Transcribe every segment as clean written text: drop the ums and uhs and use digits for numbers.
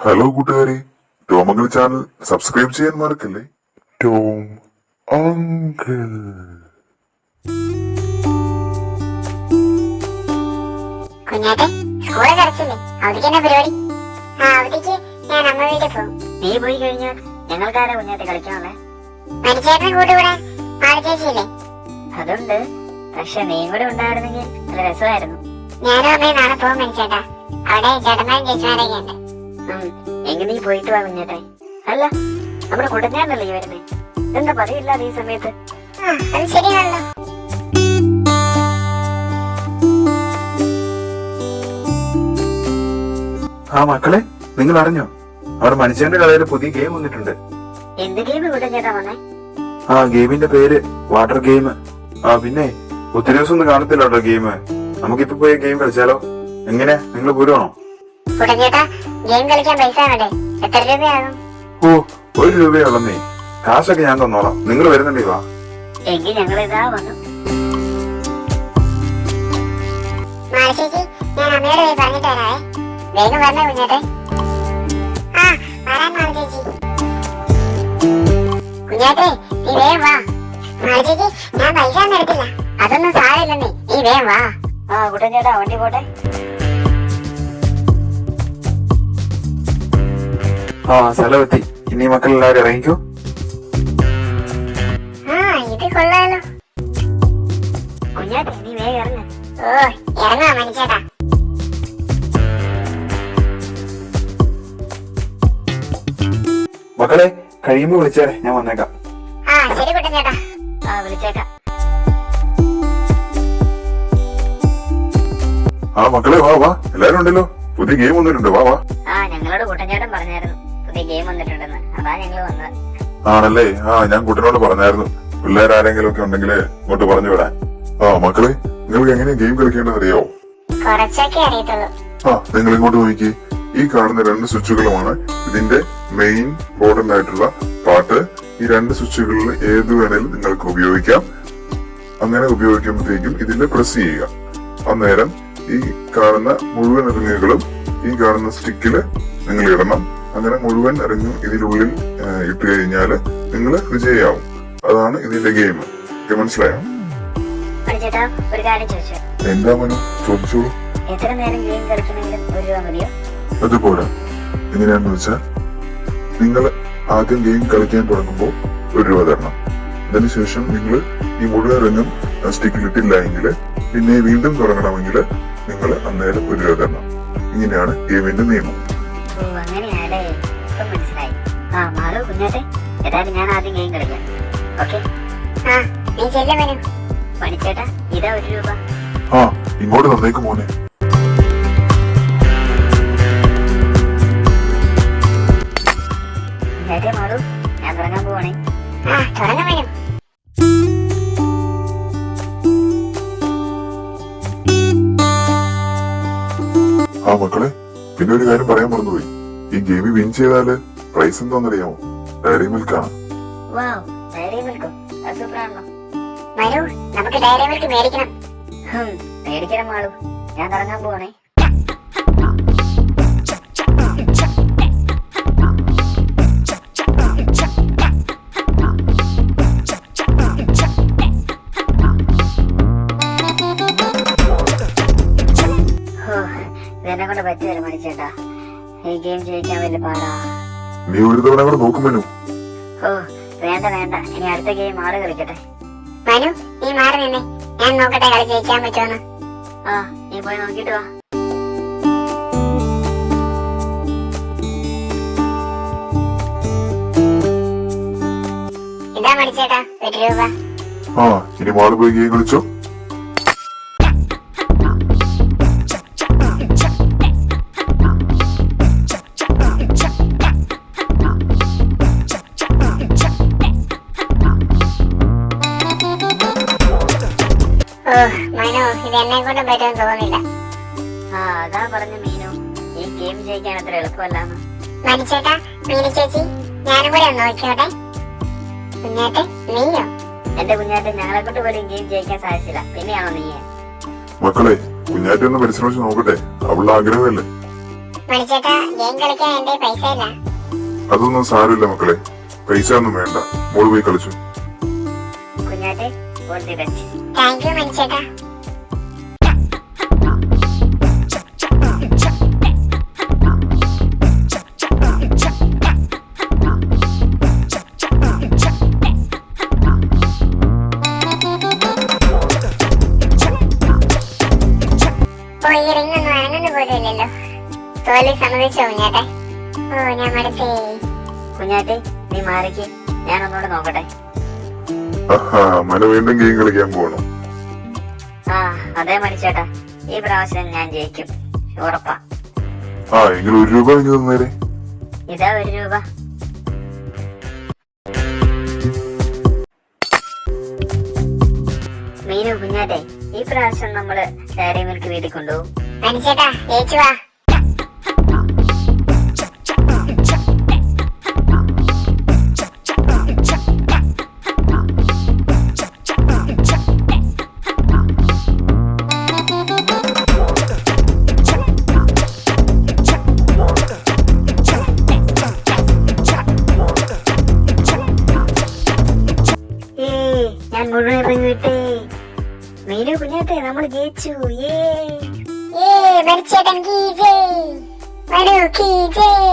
Hello കൂട്ടുകാരെ, ടോമങ്കിൾ channel subscribe ചെയ്യാൻ മറക്കല്ലേ. Tom uncle. കുഞ്ഞാറ്റെ, സ്കൂള് കടച്ചില്ലേ? അവധിക്ക് എന്നാ പരിപാടി? അവധിക്ക് ഞാൻ അമ്മ വീട്ടിൽ പോകും. നീ പോയി കഴിഞ്ഞാൽ ഞങ്ങൾക്കാരാ കുഞ്ഞാറ്റെ കളിക്കാനുള്ളേ? മനുഷ്യേട്ടനെ കൂട്ടുകൂടാൻ മാളിച്ചേച്ചിയില്ലേ? അതുണ്ട്, പക്ഷെ നീയും കൂടെ ഉണ്ടായിരുന്നെങ്കിൽ നല്ല രസമായിരുന്നു. ഞാനും അമ്മയും നാളെ പോകും മനുഷ്യേട്ടാ. അവിടെ ചേട്ടന്മാരും ചേച്ചിമാരൊക്കെ ഉണ്ട്. എങ്കിൽ നീ പോയിട്ട് വാ കുഞ്ഞാറ്റെ. അല്ല, നമ്മുടെ കുടഞ്ഞാണല്ലേ ഈ വരുന്നേ? എന്താ പതിവില്ലാതെ ഈ സമയത്ത്? അത് ശരിയാണല്ലോ. മക്കളെ, നിങ്ങൾ അറിഞ്ഞോ? അവിടെ മനുഷ്യന്റെ കടയിൽ പുതിയ ഗെയിം വന്നിട്ടുണ്ട്. എന്ത് ഗെയിം കുടഞ്ഞേട്ടാ വന്നേ? ഗെയിമിന്റെ പേര് വാട്ടർ ഗെയിം. പിന്നെ ഒത്തിരി ദിവസം ഒന്നും കാണത്തില്ല കേട്ടോ ഗെയിം. നമുക്കിപ്പോ പോയി ഗെയിം കളിച്ചാലോ? എങ്ങനെ, നിങ്ങൾ പോരുവാണോ? കുടഞ്ഞേട്ടാ, ഗെയിം കളിക്കാൻ പൈസ വേണ്ടേ? എത്ര രൂപയാകും? 1 രൂപയുള്ളന്നേ. കാശൊക്കെ ഞാൻ തന്നോളാം. നിങ്ങൾ വരുന്നുണ്ടേ വാ. എങ്കിൽ ഞങ്ങൾ ഇതാ വന്നു. മാളിച്ചേച്ചി, ഞാൻ അമ്മയോട് പോയി പറഞ്ഞിട്ട് വരാവേ. വേഗം വരണേ കുഞ്ഞാറ്റെ. വരാൻ മാളിച്ചേച്ചി. കുഞ്ഞാറ്റെ, നീ വേഗം വാ. മാളിച്ചേച്ചി, ഞാൻ പൈസ ഒന്നും എടുത്തില്ല. അതൊന്നും സാരമില്ലെന്നേ, നീ വേഗം വാ. കുടഞ്ഞേട്ടാ, വണ്ടി പോട്ടെ. സ്ഥലമെത്തി. ഇനി മക്കളെല്ലാവരും ഇറങ്ങിക്കോ. ഇത് കൊള്ളാലോ. കുഞ്ഞാറ്റെ, നീ വേഗം ഇറങ്ങ. ഇറങ്ങാ മനുഷ്യേട്ടാ. മക്കളെ, കഴിയുമ്പോ വിളിച്ചേ, ഞാൻ വന്നേക്കാം. ശരി കുട്ടഞ്ചേട്ടാ. വിളിച്ചേക്കാം. മക്കളെ വാ വാ, എല്ലാരും ഉണ്ടല്ലോ. പുതിയ ഗെയിം വന്നിട്ടുണ്ട്, വാ വാ. ഞങ്ങളോട് കുട്ടഞ്ചേട്ടൻ പറഞ്ഞായിരുന്നു പുതിയ ഗെയിം വന്നിട്ടുണ്ടെന്ന്. അതാ ഞങ്ങള് വന്നത്. ആണല്ലേ? ഞാൻ കുട്ടനോട് പറഞ്ഞായിരുന്നു, പിള്ളേരാരെങ്കിലും ഒക്കെ ഉണ്ടെങ്കിൽ ഇങ്ങോട്ട് പറഞ്ഞു വിടാൻ. മക്കളെ, നിങ്ങൾക്ക് എങ്ങനെയാ ഗെയിം കളിക്കേണ്ടത് അറിയാവോ? കുറച്ചൊക്കെ അറിയത്തുള്ളൂ. നിങ്ങൾ ഇങ്ങോട്ട് നോക്കി. ഈ കാണുന്ന 2 സ്വിച്ചുകളുമാണ് ഇതിന്റെ മെയിൻ ഇമ്പോർട്ടന്റ് ആയിട്ടുള്ള പാർട്ട്. ഈ 2 സ്വിച്ചുകളിൽ ഏത് വേണേലും നിങ്ങൾക്ക് ഉപയോഗിക്കാം. അങ്ങനെ ഉപയോഗിക്കുമ്പോഴത്തേക്കും ഇതിൽ പ്രസ് ചെയ്യുക. അന്നേരം ഈ കാണുന്ന മുഴുവൻ റിങ്ങുകളും ഈ കാണുന്ന സ്റ്റിക്കില് നിങ്ങൾ ഇടണം. അങ്ങനെ മുഴുവൻ റിങ്ങും ഇതിനുള്ളിൽ ഇട്ട് കഴിഞ്ഞാല് നിങ്ങൾ വിജയിയാവും. അതാണ് ഇതിന്റെ ഗെയിം. മനസ്സിലായോ? ഒരു കാര്യം ചോദിച്ചു. എന്താ മനു? ചോദിച്ചോളൂ. എത്ര നേരം ഗെയിം കളിക്കണമെങ്കിലും 1 രൂപ മതിയോ? അതുപോലെ എങ്ങനെയാന്ന് വെച്ചാൽ, നിങ്ങൾ ആദ്യം ഗെയിം കളിക്കാൻ തുടങ്ങുമ്പോൾ 1 രൂപ തരണം. അതിനുശേഷം നിങ്ങൾ ഈ മുഴുവൻ റിങ്ങും സ്റ്റിക്കിലിട്ടില്ല എങ്കിൽ പിന്നെ വീണ്ടും തുടങ്ങണമെങ്കിൽ നിങ്ങൾ അന്നേരം 1 രൂപ തരണം. ഇങ്ങനെയാണ് ഗെയിമിന്റെ നിയമം. അങ്ങനെയാണേ, ഇപ്പം മനസ്സിലായി. മാളു, കുഞ്ഞാറ്റെ, ഏതായാലും ഞാൻ ആദ്യം ഗെയിം കളിക്കാം. ഓക്കെ? നീ ചെല്ല് മനു. പണിച്ചേട്ടാ, ഇതാ 1 രൂപ. ഇങ്ങോട്ട് തന്നേക്ക് മോനെ. കുഞ്ഞാറ്റെ, മാളു, ഞാൻ തുടങ്ങാൻ പോവാണേ. തുടങ്ങാൻ മനു. മക്കളെ, പിന്നെ ഒരു കാര്യം പറയാൻ മറന്നുപോയി. ഈ ഗെയിമിൽ വിൻ ചെയ്താല് പ്രൈസ് എന്താണെന്നറിയാമോ? ഡയറി മിൽക്കാണ്. ഡയറി മിൽക്കോ? അത് സൂപ്പറാണല്ലോ. മനു, നമുക്ക് ഡയറി മിൽക്ക് മേടിക്കണം. മേടിക്കണം മാളു, ഞാൻ തുടങ്ങാൻ പോവാണേ. ഇതെന്നെ കൊണ്ട് പറ്റുമല്ലോ മണിച്ചേട്ടാ. ഈ ഗെയിം ജയിക്കാൻ വലിയ പാടാ. നീ ഒരു തവണ കൂടെ നോക്കുമനു. വേണ്ട വേണ്ട, ഇനി അടുത്ത ഗെയിം ആള് കളിക്കട്ടെ. മനു, നീ മാറി നിന്നേ, ഞാൻ നോക്കട്ടെ കളി ജയിക്കാൻ പറ്റുമെന്ന്. നീ പോയി നോക്കിട്ട് വാ. ഇതാ മണിച്ചേട്ടാ 1 രൂപ. ഇനി മാള് പോയി ഗെയിം കളിച്ചോ. മനു, ഇത് എന്നെ കൊണ്ട് പറ്റുമെന്ന് തോന്നുന്നില്ല. അതാ പറഞ്ഞു മീനു, ഈ ഗെയിം ജയിക്കാൻ അത്ര എളുപ്പമല്ലാന്ന്. മണിച്ചേട്ടാ, മീനു ചേച്ചി, ഞാനും കൂടെ ഒന്ന് നോക്കിയോട്ടെ. കുഞ്ഞാറ്റെ, നീയോ? എന്റെ കുഞ്ഞാറ്റെ, ഞങ്ങളെ കൊണ്ട് പോലും ഗെയിം ജയിക്കാൻ സാധിച്ചില്ല, പിന്നെയാണോ നീ? മക്കളെ, കുഞ്ഞാറ്റൊന്ന് പരിശ്രമിച്ച് നോക്കട്ടെ. അവളുടെ ആഗ്രഹമല്ലേ. മണിച്ചേട്ടാ ഗെയിം കളിക്കാൻ എന്റെ പൈസ ഇല്ല. അതൊന്നും സാരമില്ല മക്കളെ, പൈസ ഒന്നും വേണ്ട, മോള് പോയി കളിച്ചു. കുഞ്ഞാറ്റെ all the best. Thank you മണിച്ചേട്ടാ. ഓ ഈ റിംഗ് ഒന്നും അനങ്ങുന്ന പോലും ഇല്ലല്ലോ. തോൽവി സമ്മതിച്ചോ കുഞ്ഞാട്ടെ? ഓ ഞാൻ മടുത്തേ. കുഞ്ഞാറ്റെ നീ മാറിക്ക്, ഞാൻ ഒന്നുകൂടെ നോക്കട്ടെ. ആഹാ, മനു വീണ്ടും ഗെയിം കളിക്കാൻ പോകണം. ആ അതെ മണിച്ചേട്ടാ, ഈ പ്രാവശ്യം ഞാൻ ജയിക്കും, ഉറപ്പാ. ആ എങ്കിൽ 1 രൂപ ഇങ്ങ് തന്നേരെ. ഇതാ 1 രൂപ. മീനു കുഞ്ഞാറ്റെ, ഈ പ്രാവശ്യം നമ്മള് ഡയറി മിൽക്ക് വീട്ടിൽ കൊണ്ടുപോകും. മണിച്ചേട്ടാ ജയിച്ചു വാ. ഞാൻ മുഴുവൻ ഇറങ്ങി വിട്ടേ. മീനു കുഞ്ഞാറ്റെ നമ്മൾ ജയിച്ചു. മണിച്ചേട്ടൻ കീ ജയ്. മനു കീ ജയ്.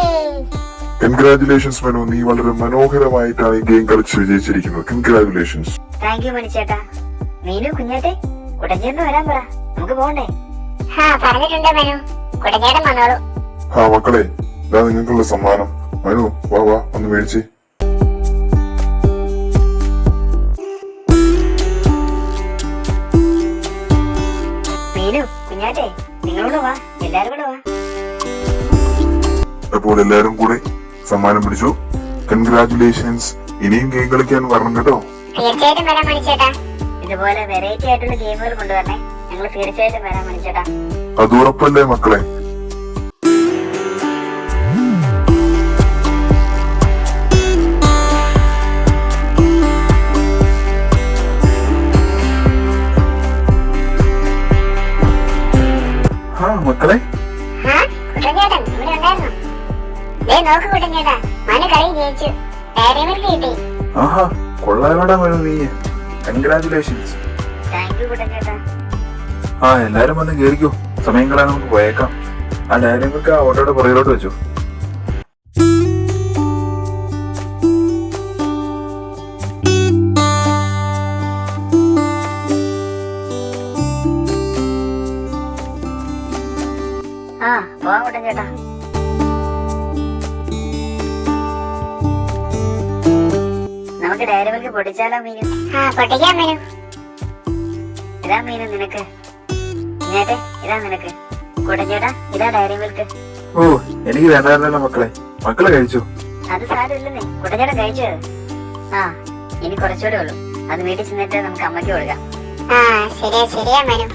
കൺഗ്രാറ്റുലേഷൻസ് മനു, നീ വളരെ മനോഹരമായിട്ടാണ് ഈ ഗെയിം കളിച്ച് വിജയിച്ചിരിക്കുന്നത്. കൺഗ്രാറ്റുലേഷൻസ്. താങ്ക് യു മണിച്ചേട്ടാ. മീനു കുഞ്ഞാറ്റെ കുടഞ്ചേട്ടന് വരാൻ പറ, നമുക്ക് പോണ്ടേ? പറഞ്ഞിട്ടുണ്ട് മനു, കുടഞ്ഞേട്ടൻ വന്നോളൂ. ആ മക്കളെ, ഇതാ നിങ്ങൾക്കുള്ള സമ്മാനം. മനു വാ വാ ഒന്ന് മേടിച്ചേ. മീനു കുഞ്ഞാറ്റെ നിങ്ങളോട് വാ, എല്ലാരും കൂടെ വാ. അപ്പോൾ എല്ലാരും കൂടെ സമ്മാനം പിടിച്ചു. കൺഗ്രാറ്റുലേഷൻസ്. ഇനിയും ഗെയിം കളിക്കാൻ വരണം കേട്ടോ. തീർച്ചയായിട്ടും വരാം മണിച്ചേട്ടാ. ഇതുപോലെ വെറൈറ്റി ആയിട്ടുള്ള ഗെയിമുകൾ കൊണ്ടുവരണേ, ഞങ്ങൾ തീർച്ചയായിട്ടും വരാൻ മണിച്ചേട്ടാ. അത് ഉറപ്പല്ലേ മക്കളെ? മക്കളെ കുട്ടഞ്ചേട്ടൻ ഇവിടെ ഉണ്ടായിരുന്നു. നോക്ക് കുട്ടഞ്ചേട്ടാ, മനു കളി ജയിച്ചു, ഡയറി മിൽക്ക് കിട്ടി. ആഹാ, കൊള്ളാലോടാ മനു നീ. കൺഗ്രാറ്റുലേഷൻസ്. താങ്ക് യു കുട്ടഞ്ചേട്ടാ. ആ എല്ലാരും വന്ന് കേറിക്കോ, സമയം കളയാൻ നമുക്ക് പോയേക്കാം. ആ ഡയറി മിൽക്ക് ആ ഓട്ടോയുടെ പുറകിലോട്ട് വെച്ചു. ആ പോവാ കുട്ടഞ്ചേട്ടാ. നമുക്ക് ഡയറി മിൽക്ക് പൊട്ടിച്ചാലോ മീനു? പൊട്ടിക്കാൻ മനു. ഇതാ മീനു നിനക്ക്. കുഞ്ഞാറ്റെ ഇതാ നിനക്ക്. കുട്ടഞ്ചേട്ടാ ഇതാ ഡയറി മിൽക്ക്. ഓ എനിക്ക് വേണ്ടായിരുന്നല്ലോ മക്കളെ, മക്കളെ കഴിച്ചു. അത് സാരമില്ലെന്നേ, കുട്ടഞ്ചേട്ടൻ കഴിച്ചത്. ആ ഇനി കുറച്ചുകൂടെ ഉള്ളൂ, അത് വീട്ടിൽ ചെന്നിട്ട് നമുക്ക് അമ്മയ്ക്ക് കൊടുക്കാം. ശരിയാ മനു.